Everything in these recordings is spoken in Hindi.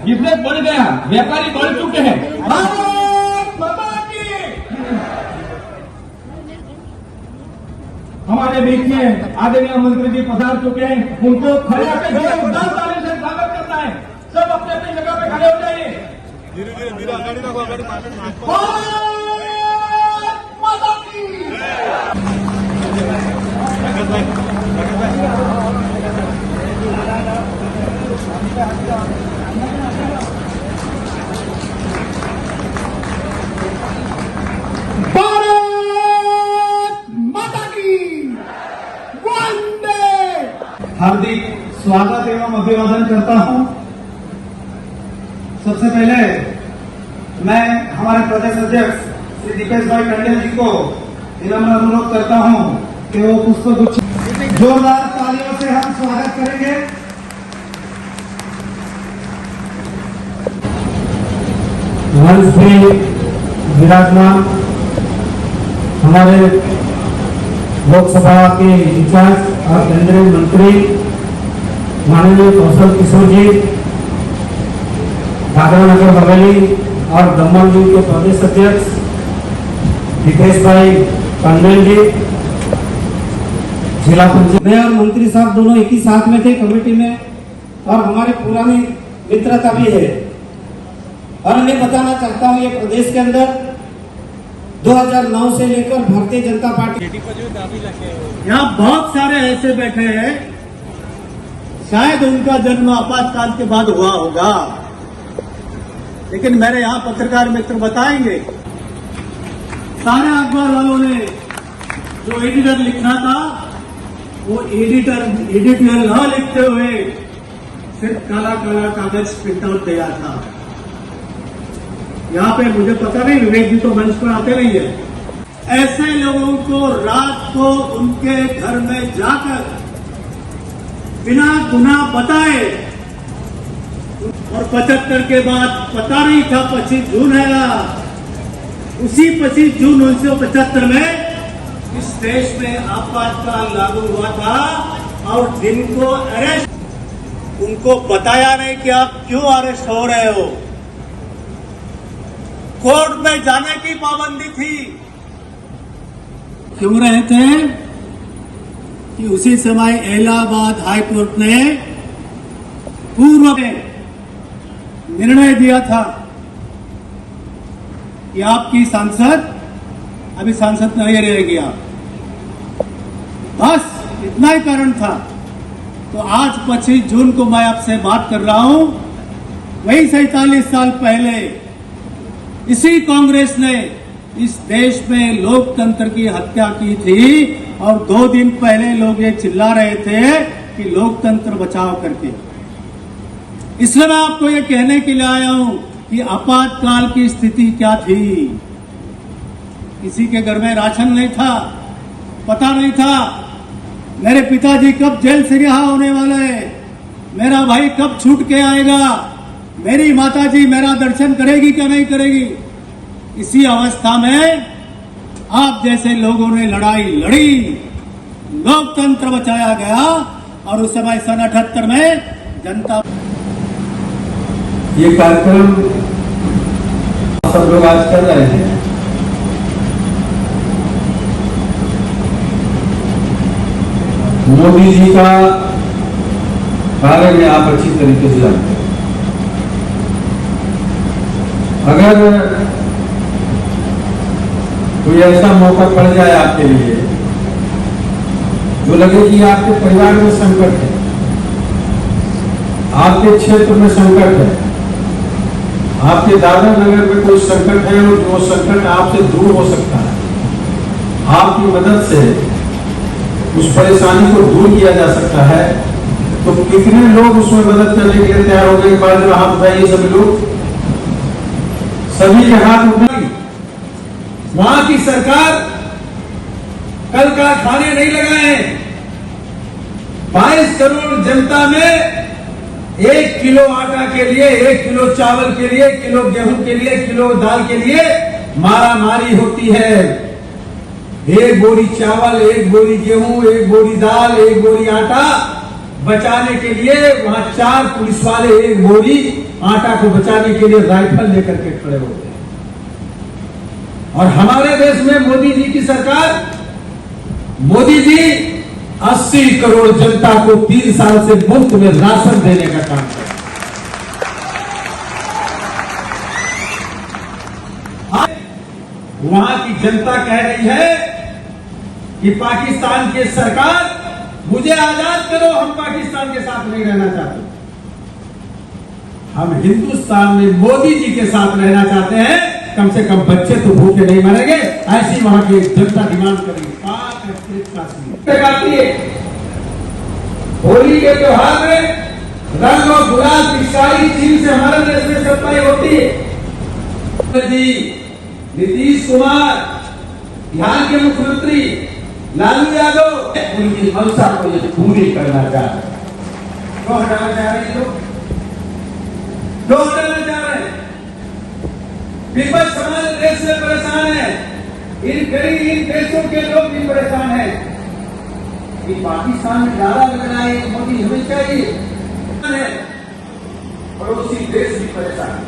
बिजनेस बढ़ गया, व्यापारी बढ़ चुके हैं। हमारे बीच में आदरणीय मंत्री जी पधार चुके हैं, उनको खड़े होकर जोरदार ताली से स्वागत करना है। सब अपने अपनी जगह पे खड़े हो जाइए। धीरे धीरे धीरे आगे रखो, आगे हार्दिक स्वागत एवं अभिवादन करता हूं। सबसे पहले मैं हमारे प्रदेश अध्यक्ष श्री दीपेश भाई टंडन जी को विनम्र अनुरोध करता हूं कि वो पुष्पगुच्छ जोरदार तालियों से हम स्वागत करेंगे। मंच पे विराजमान हमारे लोकसभा के इंचार्ज और केंद्रीय मंत्री माननीय कौशल किशोर जी, दादरा नगर हवेली और दमन जी के प्रदेश अध्यक्ष दीपेश भाई टंडन जी, जिला पंचायत मैं और मंत्री साहब दोनों एक ही साथ में थे कमेटी में, और हमारी पुरानी मित्रता भी है। और मैं बताना चाहता हूँ, ये प्रदेश के अंदर 2009 से लेकर भारतीय जनता पार्टी, यहाँ बहुत सारे ऐसे बैठे हैं, शायद उनका जन्म आपातकाल के बाद हुआ होगा, लेकिन मेरे यहाँ पत्रकार मित्र बताएंगे, सारे अखबार वालों ने जो एडिटर लिखना था वो एडिटोरियल न लिखते हुए सिर्फ काला काला कागज प्रिंट आउट तैयार था। यहाँ पे मुझे पता नहीं, विवेक जी तो मंच पर आते नहीं है। ऐसे लोगों को रात को उनके घर में जाकर बिना गुनाह बताए, और 75 के बाद पता नहीं था 25 जून है, उसी 25 जून 1975 में इस देश में आपातकाल लागू हुआ था, और जिनको अरेस्ट, उनको बताया नहीं कि आप क्यों अरेस्ट हो रहे हो। कोर्ट में जाने की पाबंदी थी। क्यों रहे थे कि उसी समय इलाहाबाद हाई कोर्ट ने पूर्व में निर्णय दिया था कि आपकी सांसद अभी सांसद नहीं रहेगी आप, बस इतना ही कारण था। तो आज 25 जून को मैं आपसे बात कर रहा हूं, वही 47 साल पहले इसी कांग्रेस ने इस देश में लोकतंत्र की हत्या की थी, और 2 दिन पहले लोग ये चिल्ला रहे थे कि लोकतंत्र बचाओ करके। इसलिए मैं आपको ये कहने के लिए आया हूं कि आपातकाल की स्थिति क्या थी। किसी के घर में राशन नहीं था, पता नहीं था मेरे पिताजी कब जेल से रिहा होने वाले हैं, मेरा भाई कब छूट के आएगा, मेरी माताजी मेरा दर्शन करेगी क्या नहीं करेगी। इसी अवस्था में आप जैसे लोगों ने लड़ाई लड़ी, लोकतंत्र बचाया गया, और उस समय सन 78 में जनता, ये कार्यक्रम सब लोग आज कर रहे हैं। मोदी जी का बारे में आप अच्छी तरीके से जानते हैं। अगर कोई ऐसा मौका पड़ जाए आपके लिए जो लगे कि आपके परिवार में संकट है, आपके क्षेत्र में संकट है, आपके दादरा नगर में कोई संकट है, और जो संकट आपसे दूर हो सकता है, आपकी मदद से उस परेशानी को दूर किया जा सकता है, तो कितने लोग उसमें मदद करने के लिए तैयार हो गए। एक बार हाथ उठाइए सभी लोग, सभी के हाथ उठाइए। वहां की सरकार कल कारखाने नहीं लगाए, 22 करोड़ जनता में 1 किलो आटा के लिए, 1 किलो चावल के लिए, 1 किलो गेहूं के लिए, 1 किलो दाल के लिए मारा मारी होती है। 1 बोरी चावल, 1 बोरी गेहूं, 1 बोरी दाल, 1 बोरी आटा बचाने के लिए वहां 4 पुलिस वाले, एक मोदी आटा को बचाने के लिए राइफल लेकर के खड़े होते हैं। और हमारे देश में मोदी जी की सरकार, मोदी जी 80 करोड़ जनता को 3 साल से मुफ्त में राशन देने का काम कर वहां की जनता कह रही है कि पाकिस्तान की सरकार, मुझे आजाद करो, हम पाकिस्तान के साथ नहीं रहना चाहते, हम हिंदुस्तान में मोदी जी के साथ रहना चाहते हैं, कम से कम बच्चे तो भूखे नहीं मरेंगे, ऐसी वहां की जनता डिमांड करेगी। होली के त्योहार में रंग और गुलाल पिचकारी चीज से हमारे देश में सप्लाई होती है। जी नीतीश कुमार, बिहार के मुख्यमंत्री लालू यादव उनकी मंशा को ये पूरी करना चाह रहे हैं। क्यों हटाना चाह रहे हैं? क्यों हटाना चाह रहे हैं? विपक्ष हमारे देश से परेशान है, इन देशों के लोग भी परेशान हैं कि पाकिस्तान में नारा लग रहा है मोदी हमें चाहिए, पड़ोसी देश भी परेशान है,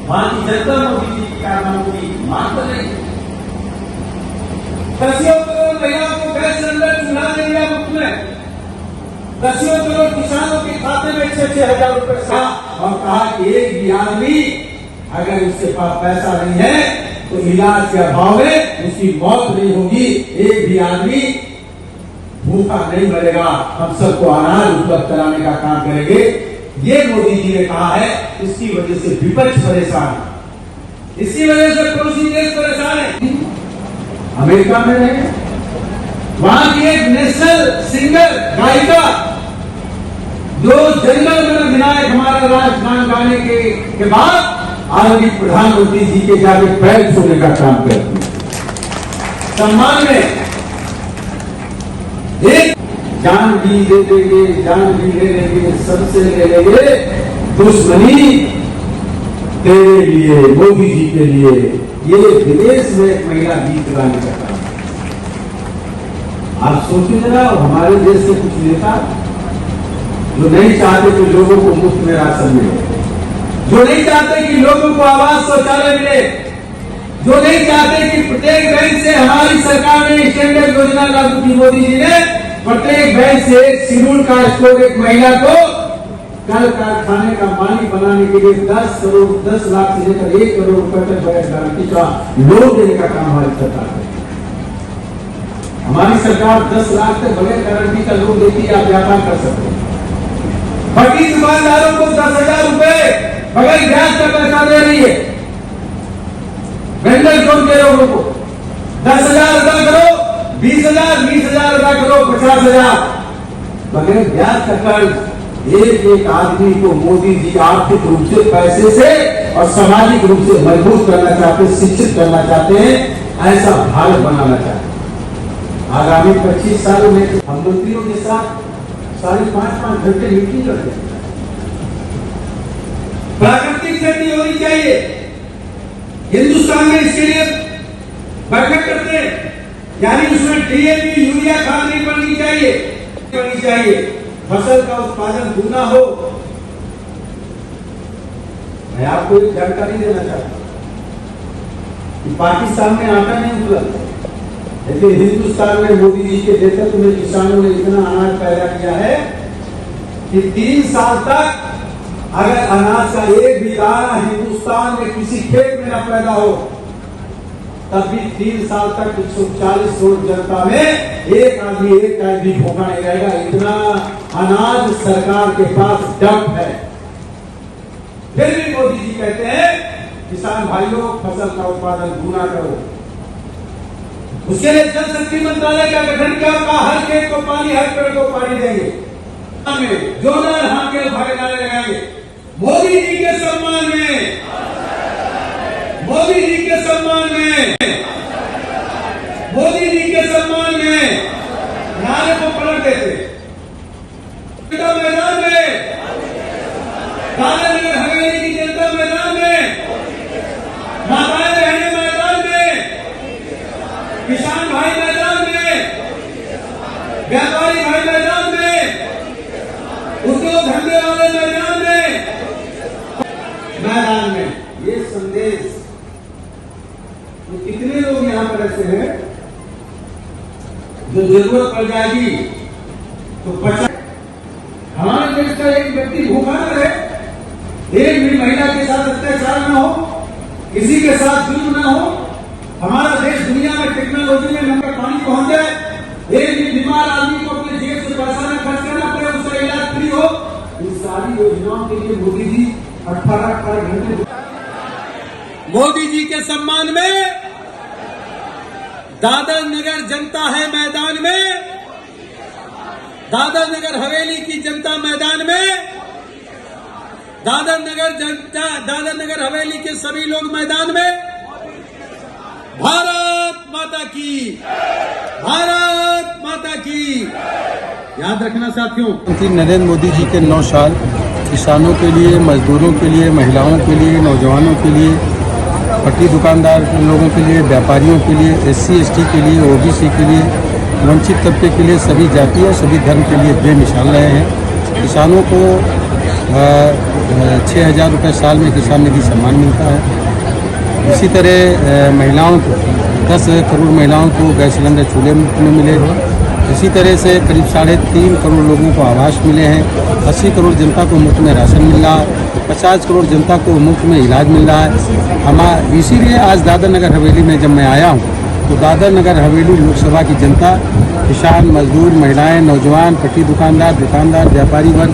वहां की जनता मोदी जी की कारनामों की मांग कर रही है। 10 करोड़ महिलाओं को गैस सिलेंडर चुना दे दिया मुफ्त में, 10 करोड़ किसानों के खाते में 6-6 हजार रुपए था, और कहा कि एक भी आदमी अगर उसके पास पैसा नहीं है तो इलाज के अभाव में उसकी मौत नहीं होगी, एक भी आदमी भूखा नहीं मरेगा, हम सबको अनाज उपलब्ध कराने का काम करेंगे। ये मोदी जी ने कहा है, इसकी वजह से विपक्ष परेशान है, इसकी वजह से पड़ोसी देश परेशान है। अमेरिका में रहे, वहां की एक नेशनल सिंगर गायिका जो जंगल में विनायक हमारा राष्ट्रगान गाने के बाद आज भी प्रधानमंत्री जी के जाके पैर छूने का काम करती है। सम्मान में एक जान भी दे देंगे, जान भी ले लेंगे, सबसे ले लेंगे, दुश्मनी तेरे लिए, मोदी जी के लिए। ये विदेश में एक महिला गीत गाने का काम। आप सोचिए जरा, हमारे देश के कुछ नेता जो नहीं चाहते कि लोगों को मुफ्त में राशन मिले, जो नहीं चाहते कि लोगों को आवास शौचालय मिले, जो नहीं चाहते कि प्रत्येक बैंक से, हमारी सरकार ने स्टैंडर्ड योजना लागू की, मोदी जी ने प्रत्येक बैंक से एक शेड्यूल कास्ट को, एक महिला को कल कारखाने का मालिक बनाने के लिए 10 लाख से लेकर 1 करोड़ रुपए तक बगैर गारंटी का लोन देने का काम हमारी सरकार है। हमारी सरकार 10 लाख तक बगैर गारंटी का लोन देती है, आप व्यापार कर सकते हैं। बाकी दुकानदारों को 10,000 रुपए बगैर ब्याज का पैसा दे रही है। वेंडर जोन के लोगों को 10,000 रुपए करो, 20,000 रुपए करो, 50,000 बगैर ब्याज का कर्ज। एक आदमी को मोदी जी आर्थिक रूप से, पैसे से और सामाजिक रूप से मजबूत करना चाहते हैं, शिक्षित करना चाहते हैं, ऐसा भारत बनाना चाहते हैं। आगामी 25 सालों में हम मंत्रियों के साथ 5.5 घंटे मीटिंग करते हैं। प्राकृतिक खेती होनी चाहिए, हिंदुस्तान में इसके लिए बैठक करते हैं, यानी उसमें डीएपी यूरिया खाद नहीं पड़नी चाहिए, फसल का उत्पादन दूना हो। मैं आपको एक जानकारी देना चाहता हूं कि पाकिस्तान में आटा नहीं उपलब्ध, लेकिन हिंदुस्तान में मोदी जी के नेतृत्व में किसानों ने इतना अनाज पैदा किया है कि 3 साल तक अगर अनाज का एक भी दाना हिंदुस्तान में किसी खेत में न पैदा हो, तब भी 3 साल तक 140 करोड़ जनता में एक आदमी एक टाइम भी भूखा नहीं रहेगा। इतना अनाज सरकार के पास डंप है। फिर भी मोदी जी कहते हैं, किसान भाइयों फसल का उत्पादन दूना करो। उसके लिए जल शक्ति मंत्रालय का गठन किया, हर खेत को पानी, हर पेड़ को पानी देंगे, जो नर हाथ भागीदारी लगाएंगे। मोदी जी के सम्मान में, मोदी जी के सम्मान में, मोदी जी के सम्मान में नारे को पलट देते। मैदान में, दादानगर हवेली की जनता मैदान में, माताएं बहनें मैदान में, किसान भाई मैदान में, व्यापारी भाई मैदान में, संदेश। तो कितने लोग यहाँ पर ऐसे हैं जो जरूरत पड़ जाएगी तो हमारे देश का एक व्यक्ति भूखा न रहे, एक भी महिला के साथ अत्याचार न हो, किसी के साथ जुल्म न हो, हमारा देश दुनिया में टेक्नोलॉजी में नंबर पानी पहुंच जाए, एक भी बीमार आदमी को अपने जेब से पैसा न खर्च करना पड़े, उसका इलाज फ्री हो। इन सारी योजनाओं के लिए मोदी जी 18 घंटे मोदी जी के सम्मान में दादर नगर जनता है मैदान में, दादर नगर हवेली की जनता मैदान में, दादर नगर हवेली के सभी लोग मैदान में। भारत माता की, भारत माता की। याद रखना साथियों, प्रधानमंत्री नरेंद्र मोदी जी के 9 साल किसानों के लिए, मजदूरों के लिए, महिलाओं के लिए, नौजवानों के लिए, पट्टी दुकानदार के लोगों के लिए, व्यापारियों के लिए, SC ST के लिए, OBC के लिए, वंचित तबके के लिए, सभी जाति और सभी धर्म के लिए बेमिसाल रहे हैं। किसानों को 6,000 रुपये साल में किसान निधि सम्मान मिलता है। इसी तरह महिलाओं को 10 करोड़ महिलाओं को गैस सिलेंडर चूल्हे मुफ्त में मिले हैं। इसी तरह से करीब 3.5 करोड़ लोगों को आवास मिले हैं। 80 करोड़ जनता को मुफ्त में राशन मिल रहा है। 50 करोड़ जनता को मुफ्त में इलाज मिल रहा है। इसीलिए आज दादर नगर हवेली में जब मैं आया हूँ तो दादर नगर हवेली लोकसभा की जनता, किसान, मजदूर, महिलाएं, नौजवान, पट्टी दुकानदार, व्यापारी वर्ग,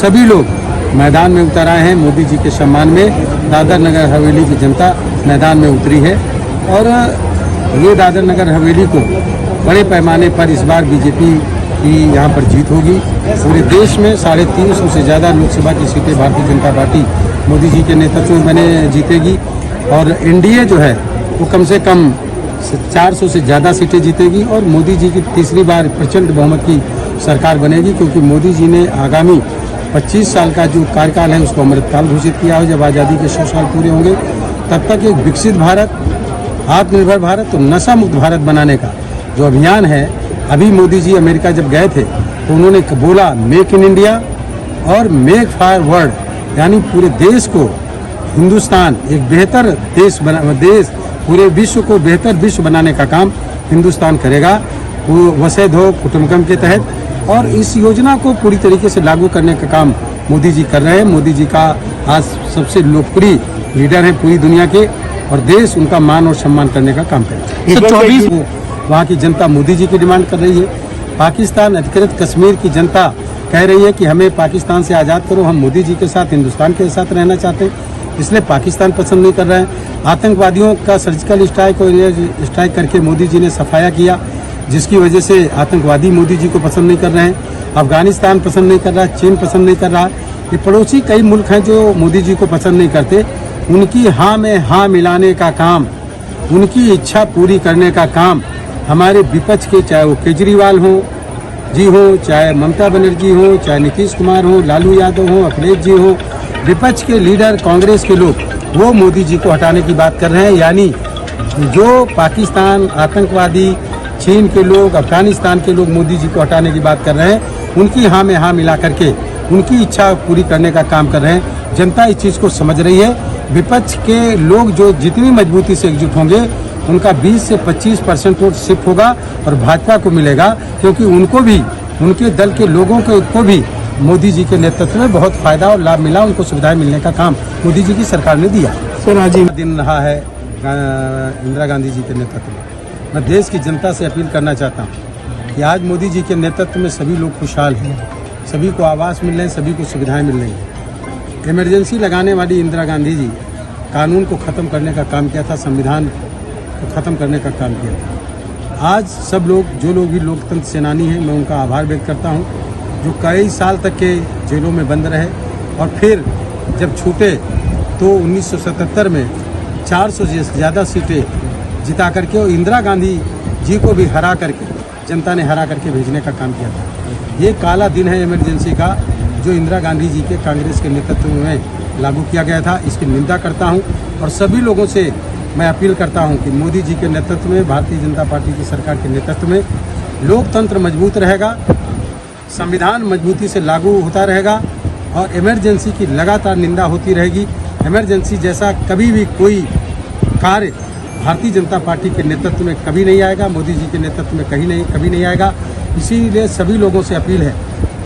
सभी लोग मैदान में उतर आए हैं। मोदी जी के सम्मान में दादर नगर हवेली की जनता मैदान में उतरी है और ये दादर नगर हवेली को बड़े पैमाने पर इस बार बीजेपी की यहाँ पर जीत होगी। पूरे देश में 350 से ज़्यादा लोकसभा की सीटें भारतीय जनता पार्टी मोदी जी के नेतृत्व में बने जीतेगी और NDA जो है वो कम से कम 400 से ज़्यादा सीटें जीतेगी और मोदी जी की तीसरी बार प्रचंड बहुमत की सरकार बनेगी, क्योंकि मोदी जी ने आगामी 25 साल का जो कार्यकाल है उसको अमृतकाल घोषित किया है। जब आज़ादी के 100 साल पूरे होंगे तब तक एक विकसित भारत, आत्मनिर्भर भारत और नशा मुक्त भारत बनाने का जो अभियान है। अभी मोदी जी अमेरिका जब गए थे तो उन्होंने बोला मेक इन इंडिया और मेक फॉर वर्ल्ड, यानी पूरे देश को हिंदुस्तान एक बेहतर देश पूरे विश्व को बेहतर विश्व बनाने का काम हिंदुस्तान करेगा, वो वसुधैव कुटुंबकम के तहत। और इस योजना को पूरी तरीके से लागू करने का काम मोदी जी कर रहे हैं। मोदी जी का आज सबसे लोकप्रिय लीडर हैं पूरी दुनिया के और देश उनका मान और सम्मान करने का काम करेगा। 24 वहाँ की जनता मोदी जी की डिमांड कर रही है। पाकिस्तान अधिकृत कश्मीर की जनता कह रही है कि हमें पाकिस्तान से आज़ाद करो, हम मोदी जी के साथ, हिंदुस्तान के साथ रहना चाहते हैं, इसलिए पाकिस्तान पसंद नहीं कर रहे हैं। आतंकवादियों का सर्जिकल स्ट्राइक करके मोदी जी ने सफाया किया, जिसकी वजह से आतंकवादी मोदी जी को पसंद नहीं कर रहे हैं। अफगानिस्तान पसंद नहीं कर रहा, चीन पसंद नहीं कर रहा। ये पड़ोसी कई मुल्क हैं जो मोदी जी को पसंद नहीं करते। उनकी हाँ में हाँ मिलाने का काम, उनकी इच्छा पूरी करने का काम हमारे विपक्ष के, चाहे वो केजरीवाल हो, चाहे ममता बनर्जी हो, चाहे नीतीश कुमार हो, लालू यादव हो, अखिलेश जी हो, विपक्ष के लीडर कांग्रेस के लोग, वो मोदी जी को हटाने की बात कर रहे हैं। यानी जो पाकिस्तान, आतंकवादी, चीन के लोग, अफगानिस्तान के लोग मोदी जी को हटाने की बात कर रहे हैं, उनकी हाँ में हाँ मिला करके उनकी इच्छा पूरी करने का काम कर रहे हैं। जनता इस चीज़ को समझ रही है। विपक्ष के लोग जो जितनी मजबूती से एकजुट होंगे उनका 20 से 25% वोट शिफ्ट होगा और भाजपा को मिलेगा, क्योंकि उनको भी, उनके दल के लोगों को भी मोदी जी के नेतृत्व में बहुत फायदा और लाभ मिला, उनको सुविधाएं मिलने का काम मोदी जी की सरकार ने दिया। सर आज ही दिन रहा है इंदिरा गांधी जी के नेतृत्व में। मैं देश की जनता से अपील करना चाहता हूँ कि आज मोदी जी के नेतृत्व में सभी लोग खुशहाल हैं, सभी को आवास मिल रहे हैं, सभी को सुविधाएं मिल रही हैं। इमरजेंसी लगाने वाली इंदिरा गांधी जी कानून को ख़त्म करने का काम किया था, संविधान को ख़त्म करने का काम किया था। आज सब लोग, जो लोग भी लोकतंत्र सेनानी हैं, मैं उनका आभार व्यक्त करता हूँ, जो कई साल तक के जेलों में बंद रहे और फिर जब छूटे तो 1977 में 400 से ज़्यादा सीटें जिता करके और इंदिरा गांधी जी को भी हरा करके, जनता ने हरा करके भेजने का काम किया था। ये काला दिन है इमरजेंसी का, जो इंदिरा गांधी जी के कांग्रेस के नेतृत्व में लागू किया गया था। इसकी निंदा करता हूं और सभी लोगों से मैं अपील करता हूं कि मोदी जी के नेतृत्व में, भारतीय जनता पार्टी की सरकार के नेतृत्व में लोकतंत्र मजबूत रहेगा, संविधान मजबूती से लागू होता रहेगा और इमरजेंसी की लगातार निंदा होती रहेगी। इमरजेंसी जैसा कभी भी कोई कार्य भारतीय जनता पार्टी के नेतृत्व में कभी नहीं आएगा, मोदी जी के नेतृत्व में कभी नहीं आएगा। इसीलिए सभी लोगों से अपील है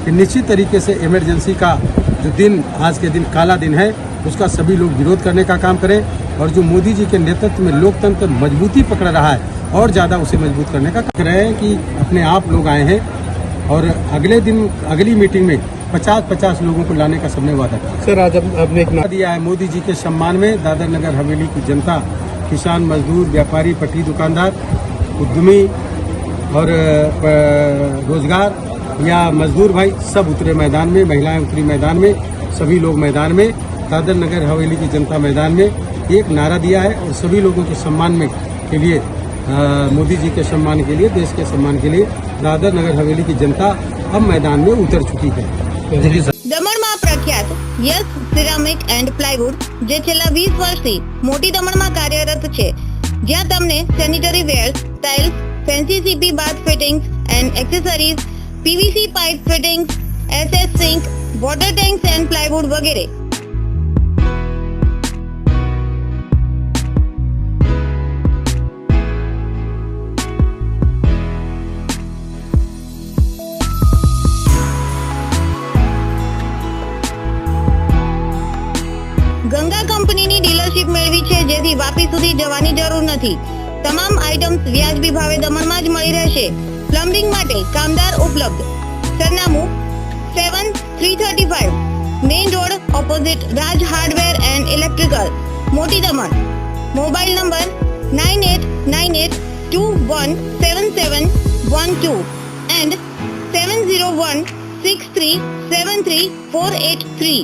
कि निश्चित तरीके से इमरजेंसी का जो दिन, आज के दिन काला दिन है, उसका सभी लोग विरोध करने का काम करें और जो मोदी जी के नेतृत्व में लोकतंत्र मजबूती पकड़ रहा है और ज़्यादा उसे मजबूत करने का काम करें कि अपने आप लोग आए हैं और अगले दिन अगली मीटिंग में 50-50 लोगों को लाने का सबने वादा किया। सर आज आपने एक नारा दिया है मोदी जी के सम्मान में। दादर नगर हवेली की जनता, किसान, मजदूर, व्यापारी, पटरी दुकानदार, उद्यमी और रोजगार या मजदूर भाई सब उतरे मैदान में, महिलाएं उतरी मैदान में, सभी लोग मैदान में, दादर नगर हवेली की जनता मैदान में एक नारा दिया है और सभी लोगों के सम्मान में के लिए, मोदी जी के सम्मान के लिए, देश के सम्मान के लिए दादर नगर हवेली की जनता अब मैदान में उतर चुकी है। દમણમાં પ્રખ્યાત યસ સિરામિક એન્ડ પ્લાયવુડ જે છેલ્લા 20 વર્ષથી મોટી દમણમાં કાર્યરત છે, જ્યાં તમને sanitary wares, tiles, fancy CP bath fittings and accessories, PVC pipe fittings, SS sink, water tanks and plywood વગેરે। ગંગા કંપનીની ડીલરશીપ મેળવી છે, જેથી વાપી સુધી જવાની જરૂર નથી। તમામ આઇટમ્સ વ્યાજબી ભાવે દમણમાં જ મળી રહેશે। પ્લમ્બિંગ માટે કામદાર ઉપલબ્ધ। સરનામું 7335 main road opposite Raj hardware and electrical, મોટી દમણ। Mobile number 9898217712 and 7016373483।